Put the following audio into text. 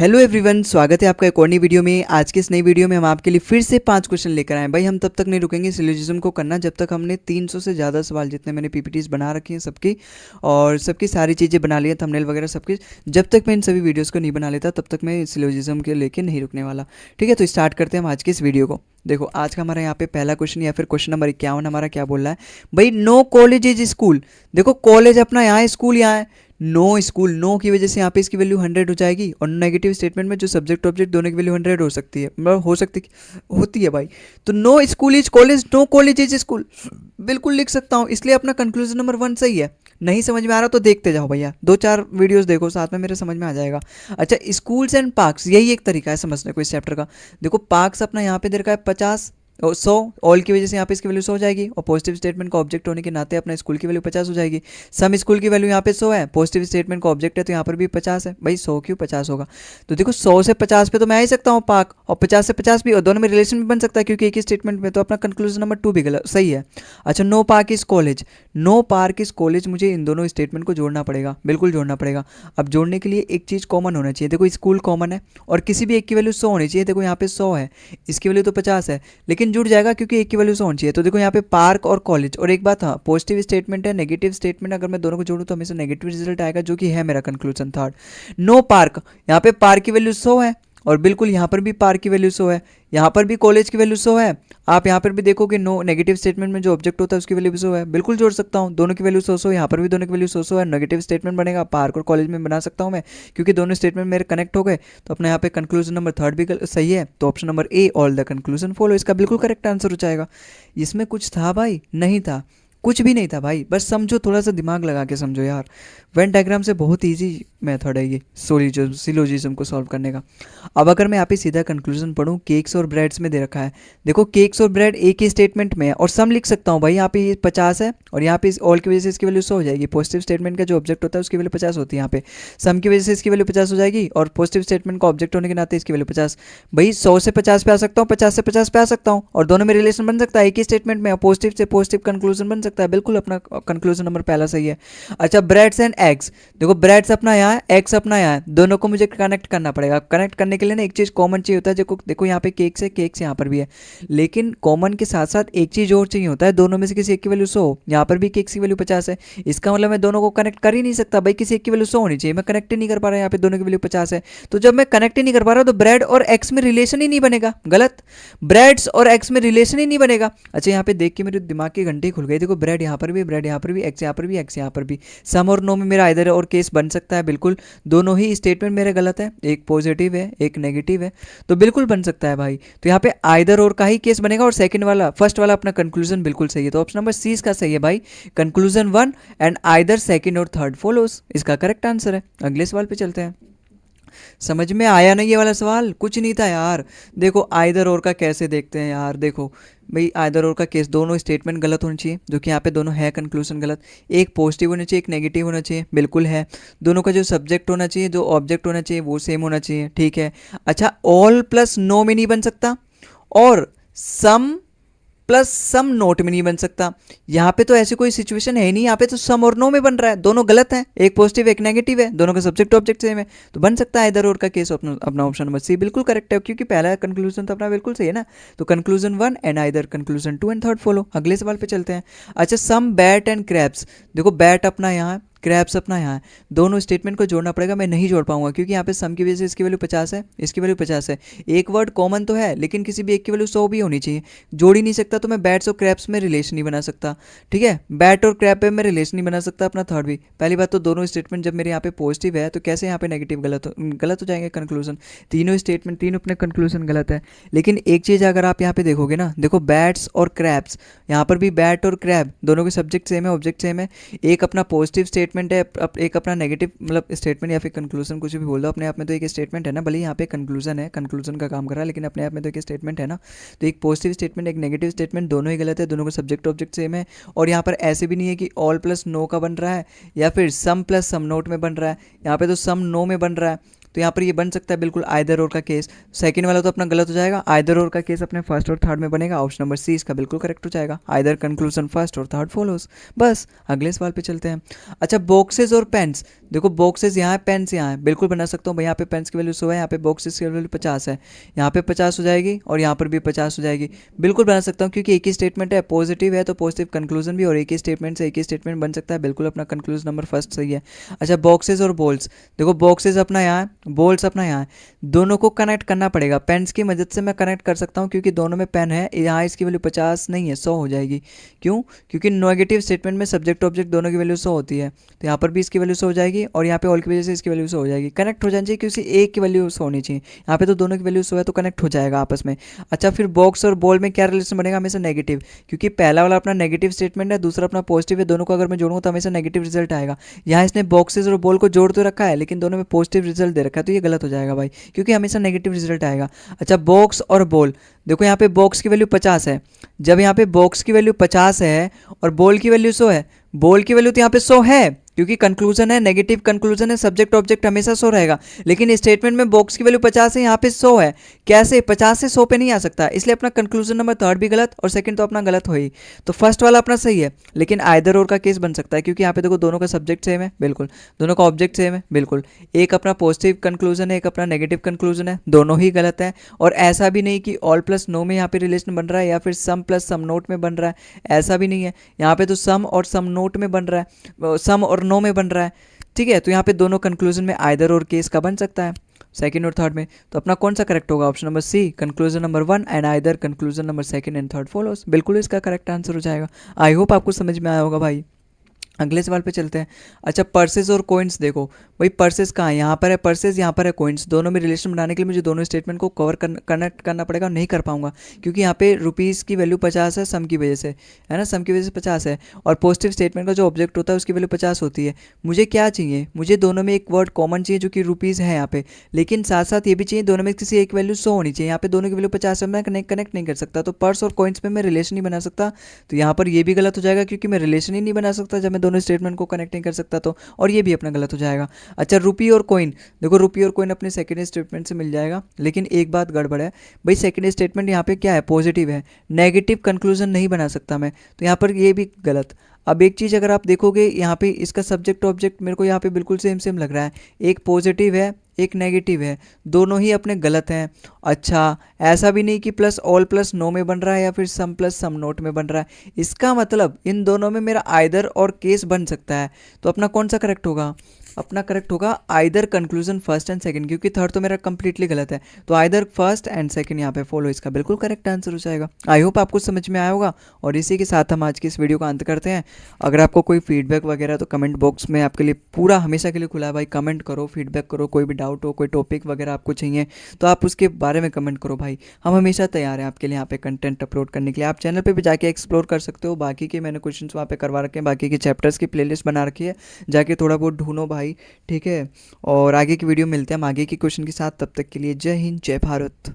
Hello everyone, स्वागत है आपका एक और नई वीडियो में। आज के इस नई वीडियो में हम आपके लिए फिर से 5 क्वेश्चन लेकर आए हैं। भाई हम तब तक नहीं रुकेंगे सिलोजिज्म को करना जब तक हमने 300 से ज़्यादा सवाल, जितने मैंने पीपीटीज बना रखी हैं सबकी, और सबकी सारी चीज़ें बना ली हैं, थंबनेल वगैरह सबकी, जब तक मैं इन सभी वीडियोज़ को नहीं बना लेता तब तक मैं सिलोजिज्म के लेके नहीं रुकने वाला। ठीक है, तो स्टार्ट करते हैं हम आज की इस वीडियो को। देखो आज का हमारा यहाँ पे पहला क्वेश्चन या फिर क्वेश्चन नंबर 51 हमारा क्या बोल रहा है भाई, नो कॉलेज इज स्कूल। देखो कॉलेज अपना यहाँ है, स्कूल यहाँ है। नो स्कूल, नो की वजह से यहाँ पे इसकी वैल्यू 100 हो जाएगी, और नेगेटिव स्टेटमेंट में जो सब्जेक्ट ऑब्जेक्ट दोनों की वैल्यू 100 हो सकती है, मतलब हो सकती होती है भाई। तो no school is college, no college is school बिल्कुल लिख सकता हूँ, इसलिए अपना कंक्लूजन नंबर 1 सही है। नहीं समझ में आ रहा तो देखते जाओ भैया, 2-4 वीडियोस देखो साथ में, मेरे समझ में आ जाएगा। अच्छा, स्कूल्स एंड पार्क्स, यही एक तरीका है समझने को इस चैप्टर का। देखो पार्क्स अपना यहाँ पे दे रखा है 50 और 100, ऑल की वजह से यहाँ पे इसकी वैल्यू 100 हो जाएगी, और पॉजिटिव स्टेटमेंट का ऑब्जेक्ट होने के नाते अपना स्कूल की वैल्यू 50 हो जाएगी। सम स्कूल की वैल्यू यहाँ पे 100 है, पॉजिटिव स्टेटमेंट का ऑब्जेक्ट है तो यहाँ पर भी 50 है। भाई 100 क्यों 50 होगा? तो देखो 100 से 50 पे तो मैं आ ही सकता हूँ पार्क, और 50 से 50 भी, और दोनों में रिलेशन भी बन सकता है क्योंकि एक ही स्टेटमेंट में, तो अपना कंक्लूजन नंबर 2 भी गलत सही है। अच्छा, no park is college, no park is college, मुझे इन दोनों स्टेटमेंट को जोड़ना पड़ेगा, बिल्कुल जोड़ना पड़ेगा। अब जोड़ने के लिए एक चीज़ कॉमन होना चाहिए। देखो स्कूल कॉमन है और किसी भी एक की वैल्यू 100 होनी चाहिए। देखो यहाँ पे 100 है, इसकी वैल्यू तो 50 है, लेकिन जुड़ जाएगा क्योंकि एक की वैल्यू 100 होनी चाहिए। तो देखो यहाँ पे पार्क और कॉलेज, और एक बात, हाँ पॉजिटिव स्टेटमेंट है, नेगेटिव स्टेटमेंट, अगर मैं दोनों को जोड़ूँ तो हमेशा नेगेटिव रिजल्ट आएगा, जो कि है मेरा कंक्लूजन थर्ड। नो पार्क, यहाँ पे पार्क की वैल्यू 100 है, और बिल्कुल यहाँ पर भी पार्क की वैल्यू 100 है, यहाँ पर भी कॉलेज की वैल्यू 100 है। आप यहाँ पर भी देखोगे नो नेगेटिव स्टेटमेंट में जो ऑब्जेक्ट होता है उसकी वैल्यू भी 100 है, बिल्कुल जोड़ सकता हूँ। दोनों की वैल्यू 100 यहाँ पर भी दोनों की वैल्यू 100 है, नेगेटिव स्टेटमेंट बनेगा, पार्क और कॉलेज में बना सकता हूँ मैं, क्योंकि दोनों स्टेटमेंट मेरे कनेक्ट हो गए। तो अपने यहाँ पे कंक्लूजन नंबर थर्ड भी सही है, तो option number A, all the conclusion follow, इसका बिल्कुल करेक्ट आंसर हो जाएगा। इसमें कुछ था भाई? नहीं था, कुछ भी नहीं था भाई, बस समझो, थोड़ा सा दिमाग लगा के समझो यार। वेन डायग्राम से बहुत इजी मेथड है ये सिलोजिज्म को सॉल्व करने का। अब अगर मैं यहाँ पे सीधा कंक्लूजन पढ़ूँ, केक्स और ब्रेड्स में दे रखा है। देखो केक्स और ब्रेड एक ही स्टेटमेंट में है, और सम लिख सकता हूँ भाई, यहाँ पे ये 50 है, और यहाँ पे ऑल की वजह से इसकी वैल्यू 100 हो जाएगी। पॉजिटिव स्टेटमेंट का जो ऑब्जेक्ट होता है उसकी वैल्यू 50 होती है, यहाँ पे सम की वजह से इसकी वैल्यू 50 हो जाएगी, और पॉजिटिव स्टेटमेंट का ऑब्जेक्ट होने के नाते इसकी वैल्यू 50। भाई 100 से 50 पे आ सकता हूँ, 50 से 50 पे आ सकता हूँ, और दोनों में रिलेशन बन सकता है एक ही स्टेटमेंट में, और पॉजिटिव से पॉजिटिव कंक्लूजन बन सकता है, बिल्कुल अपना कंक्लूजन नंबर पहला सही है। अच्छा, ब्रेड्स एंड एग्स, देखो ब्रेड्स अपना यहाँ है, एग्स अपना यहाँ है, दोनों को मुझे कनेक्ट करना पड़ेगा। कनेक्ट करने के लिए ना एक चीज़ कॉमन चाहिए होता है। देखो यहाँ पे केक्स है, केक्स यहाँ पर भी है, लेकिन कॉमन के साथ साथ एक चीज़ और चाहिए होता है, दोनों में से किसी एक की वैल्यू 100, यहाँ पर भी केक्स की वैल्यू 50 है, इसका मतलब मैं दोनों को कनेक्ट कर ही नहीं सकता भाई, किसी एक की वैल्यू 100 होनी चाहिए, मैं कनेक्ट ही नहीं कर पा रहा, यहाँ पे दोनों की वैल्यू 50 है। तो जब मैं कनेक्ट ही नहीं कर पा रहा तो ब्रेड और एक्स में रिलेशन ही नहीं बनेगा, गलत, ब्रेड्स और एक्स में रिलेशन ही नहीं बनेगा। अच्छा, यहाँ पे देख के मेरे दिमाग की घंटी खुल गई। देखो ब्रेड यहाँ पर भी, ब्रेड यहाँ पर भी, एक्स यहाँ पर भी, एक्स यहाँ पर भी, सम और नो में मेरा आइदर और केस बन सकता है, बिल्कुल दोनों ही स्टेटमेंट मेरे गलत है, एक पॉजिटिव है एक नेगेटिव है, तो बिल्कुल बन सकता है भाई। तो यहाँ पे आइदर और का ही केस बनेगा, और सेकंड वाला, फर्स्ट वाला अपना कंक्लूजन बिल्कुल सही है, तो ऑप्शन नंबर सी इसका सही है भाई। कंक्लूजन 1 एंड आइदर सेकंड और थर्ड फॉलोस, इसका करेक्ट आंसर है। अगले सवाल पे चलते हैं। समझ में आया ना ये वाला सवाल? कुछ नहीं था यार। देखो आइदर और का कैसे देखते हैं यार, देखो भाई आइदर और का केस, दोनों स्टेटमेंट गलत होनी चाहिए, जो कि यहाँ पे दोनों है कंक्लूजन गलत। एक पॉजिटिव होना चाहिए, एक नेगेटिव होना चाहिए, बिल्कुल है। दोनों का जो सब्जेक्ट होना चाहिए, जो ऑब्जेक्ट होना चाहिए, वो सेम होना चाहिए, ठीक है। अच्छा, ऑल प्लस नो में नहीं बन सकता, और सम प्लस सम नोट में नहीं बन सकता। यहाँ पे तो ऐसी कोई सिचुएशन है ही नहीं, यहाँ पे तो सम और नो में बन रहा है, दोनों गलत है, एक पॉजिटिव एक नेगेटिव है, दोनों का सब्जेक्ट ऑब्जेक्ट सेम है, तो बन सकता है इधर और का केस। अपना ऑप्शन नंबर सी बिल्कुल करेक्ट है, क्योंकि पहला कंक्लूजन तो अपना बिल्कुल सही है ना। तो conclusion 1 and either conclusion 2 and third follow. अगले सवाल पे चलते हैं। अच्छा, सम बैट एंड क्रैब्स, देखो बैट अपना यहाँ है, क्रैब्स अपना यहाँ है, दोनों स्टेटमेंट को जोड़ना पड़ेगा, मैं नहीं जोड़ पाऊंगा क्योंकि यहाँ पे सम की वजह से इसकी वैल्यू 50 है, इसकी वैल्यू 50 है, एक वर्ड कॉमन तो है लेकिन किसी भी एक की वैल्यू 100 भी होनी चाहिए, जोड़ ही नहीं सकता, तो मैं बैट्स और क्रैब्स में रिलेशन नहीं बना सकता, ठीक है। बैट और क्रैब पे मैं रिलेशन नहीं बना सकता अपना थर्ड भी। पहली बात तो दोनों स्टेटमेंट जब मेरे यहाँ पे पॉजिटिव है तो कैसे यहाँ पे नेगेटिव गलत हो जाएंगे कंक्लूजन, तीनों स्टेटमेंट तीनों अपने कंक्लूजन गलत है। लेकिन एक चीज़ अगर आप यहाँ पे देखोगे ना, देखो बैट्स और क्रैब्स, यहाँ पर भी बैट और क्रैब दोनों के सब्जेक्ट सेम है, ऑब्जेक्ट सेम है, एक अपना पॉजिटिव स्टेटमेंट है, एक अपना नेगेटिव, मतलब स्टेटमेंट या फिर कंक्लूजन कुछ भी बोल दो, अपने आप में तो एक स्टेटमेंट है ना, भले यहाँ पे कंक्लूजन है, कंक्लूजन का काम कर रहा है, लेकिन अपने आप में तो एक स्टेटमेंट है ना। तो एक पॉजिटिव स्टेटमेंट एक नेगेटिव स्टेटमेंट दोनों ही गलत है, दोनों का सब्जेक्ट ऑब्जेक्ट सेम है, और यहाँ पर ऐसे भी नहीं है कि ऑल प्लस नो का बन रहा है या फिर सम प्लस सम नोट में बन रहा है, यहाँ पे तो सम नो में बन रहा है। तो यहाँ पर ये बन सकता है बिल्कुल आइदर और का केस। सेकंड वाला तो अपना गलत हो जाएगा, आइदर और का केस अपने फर्स्ट और थर्ड में बनेगा। ऑप्शन नंबर सी इसका बिल्कुल करेक्ट हो जाएगा, आइदर कंक्लूजन फर्स्ट और थर्ड फॉलोज। बस अगले सवाल पे चलते हैं। अच्छा, बॉक्सेस और पेन्स, देखो बॉक्सेस यहाँ है, पेन्स यहाँ है, बिल्कुल बना सकता हूँ भाई। यहाँ पे पेन्स की वैल्यू 100 है, यहाँ पे बॉक्सेस की वैल्यू 50 है, यहाँ पे 50 हो जाएगी और यहाँ पर भी 50 हो जाएगी। बिल्कुल बना सकता हूँ क्योंकि एक ही स्टेटमेंट है, पॉजिटिव है तो पॉजिटिव कंक्लूजन भी, और एक ही स्टेटमेंट से एक ही स्टेटमेंट बन सकता है। बिल्कुल अपना कंक्लूजन नंबर फर्स्ट सही है। अच्छा, बॉक्सेस और बॉल्स, देखो बॉक्सेस अपना यहाँ है, बॉल्स अपना यहाँ है, दोनों को कनेक्ट करना पड़ेगा। पेन्स की मदद से मैं कनेक्ट कर सकता हूँ क्योंकि दोनों में पेन है। यहाँ इसकी वैल्यू 50 नहीं है, 100 हो जाएगी। क्यों? क्योंकि नेगेटिव स्टेटमेंट में सब्जेक्ट ऑब्जेक्ट दोनों की वैल्यू 100 होती है, तो यहाँ पर भी इसकी वैल्यू 100 हो जाएगी और यहाँ पे ऑल की वजह से इसकी वैल्यू 100 हो जाएगी। कनेक्ट हो जानी चाहिए क्योंकि एक की वैल्यू 100 होनी चाहिए, यहाँ पे तो दोनों की वैल्यू 100 है तो कनेक्ट हो जाएगा आपस में। अच्छा, फिर बॉक्स और बॉल में क्या रिलेशन बनेगा? हमेशा नेगेटिव, क्योंकि पहला वाला अपना नेगेटिव स्टेटमेंट है, दूसरा अपना पॉजिटिव है, दोनों को अगर मैं जोड़ूंगा तो हमेशा नेगेटिव रिजल्ट आएगा। यहाँ इसने बॉक्सेस और बॉल को जोड़ तो रखा है लेकिन दोनों में पॉजिटिव रिजल्ट दे रखा है, तो ये गलत हो जाएगा भाई, क्योंकि हमेशा नेगेटिव रिजल्ट आएगा। अच्छा, बॉक्स और बॉल, देखो यहाँ पे बॉक्स की वैल्यू 50 है, जब यहाँ पे बॉक्स की वैल्यू 50 है और बॉल की वैल्यू 100 है, बॉल की वैल्यू तो यहाँ पे 100 है क्योंकि कंक्लूजन है, नेगेटिव कंक्लूजन है, सब्जेक्ट ऑब्जेक्ट हमेशा 100 रहेगा। लेकिन स्टेटमेंट में बॉक्स की वैल्यू 50 है, यहाँ पे 100 है, कैसे 50 से 100 पे नहीं आ सकता, इसलिए अपना कंक्लूजन नंबर थर्ड भी गलत और सेकंड तो अपना गलत हो ही। तो फर्स्ट वाला अपना सही है, लेकिन आइदर और का केस बन सकता है क्योंकि यहाँ पे देखो दोनों का सब्जेक्ट सेम है, बिल्कुल दोनों का ऑब्जेक्ट सेम है, बिल्कुल एक अपना पॉजिटिव कंक्लूजन है, एक अपना नेगेटिव कंक्लूजन है, दोनों ही गलत है। और ऐसा भी नहीं कि ऑल प्लस नो में यहाँ पे रिलेशन बन रहा है या फिर सम प्लस सम नोट में बन रहा है, ऐसा भी नहीं है। यहाँ पे तो सम और सम नोट में बन रहा है, सम और नो में बन रहा है, ठीक है। तो यहाँ पे दोनों कंक्लूजन में आइदर और केस का बन सकता है, सेकंड और थर्ड में। तो अपना कौन सा करेक्ट होगा? Option number C, conclusion number 1 and either conclusion number second and third follows, बिल्कुल इसका करेक्ट आंसर हो जाएगा। आई होप आपको समझ में आया होगा भाई। अगले सवाल पे चलते हैं। अच्छा, पर्सेस और कॉइन्स, देखो भाई पर्सेस कहाँ है? यहाँ पर है पर्सेस, यहाँ पर है कॉइन्स, दोनों में रिलेशन बनाने के लिए मुझे दोनों स्टेटमेंट को कनेक्ट करना पड़ेगा, नहीं कर पाऊंगा क्योंकि यहाँ पे रुपीज़ की वैल्यू 50 है सम की वजह से, है ना, सम की वजह से 50 है और पॉजिटिव स्टेटमेंट का जो ऑब्जेक्ट होता है उसकी वैल्यू 50 होती है। मुझे क्या चाहिए? मुझे दोनों में एक वर्ड कॉमन चाहिए जो कि रुपीज़ है यहाँ पे, लेकिन साथ साथ ये भी चाहिए दोनों में किसी एक वैल्यू 100 होनी चाहिए। यहाँ पे दोनों की वैल्यू 50 है, मैं कनेक्ट नहीं कर सकता, तो पर्स और कॉइन्स में मैं रिलेशन नहीं बना सकता, तो यहाँ पर ये भी गलत हो जाएगा क्योंकि मैं रिलेशन ही नहीं बना सकता जब मैं दोनों स्टेटमेंट को कनेक्ट नहीं कर सकता तो, और ये भी अपना गलत हो जाएगा। अच्छा, रुपी और कॉइन, देखो रुपी और कॉइन अपने सेकंड स्टेटमेंट से मिल जाएगा, लेकिन एक बात गड़बड़ है भाई, सेकंड स्टेटमेंट यहाँ पे क्या है? पॉजिटिव है, नेगेटिव कंक्लूजन नहीं बना सकता मैं, तो यहाँ पर ये भी गलत। अब एक चीज़ अगर आप देखोगे यहाँ पे इसका सब्जेक्ट ऑब्जेक्ट मेरे को यहाँ पे बिल्कुल सेम सेम लग रहा है, एक पॉजिटिव है एक नेगेटिव है, दोनों ही अपने गलत हैं। अच्छा, ऐसा भी नहीं कि प्लस ऑल प्लस नो में बन रहा है या फिर सम प्लस सम नोट में बन रहा है, इसका मतलब इन दोनों में मेरा आइदर और केस बन सकता है। तो अपना कौन सा करेक्ट होगा? अपना करेक्ट होगा either conclusion first and second, क्योंकि थर्ड तो मेरा कंप्लीटली गलत है, तो आइदर फर्स्ट एंड सेकंड यहाँ पे फॉलो, इसका बिल्कुल करेक्ट आंसर हो जाएगा। आई होप आपको समझ में आया होगा और इसी के साथ हम आज की इस वीडियो का अंत करते हैं। अगर आपको कोई फीडबैक वगैरह तो कमेंट बॉक्स में आपके लिए पूरा हमेशा के लिए खुला है भाई, कमेंट करो, फीडबैक करो, कोई भी डाउट हो, कोई टॉपिक वगैरह आपको चाहिए तो आप उसके बारे में कमेंट करो भाई, हम हमेशा तैयार हैं आपके लिए यहाँ पे कंटेंट अपलोड करने के लिए। आप चैनल पे भी जाके एक्सप्लोर कर सकते हो, बाकी के मैंने क्वेश्चन वहाँ पे करवा रखे हैं, बाकी के चैप्टर्स की प्लेलिस्ट बना रखी है, जाके थोड़ा बहुत ढूंढो भाई, ठीक है। और आगे की वीडियो मिलते हैं हम आगे की क्वेश्चन के साथ, तब तक के लिए जय हिंद जय भारत।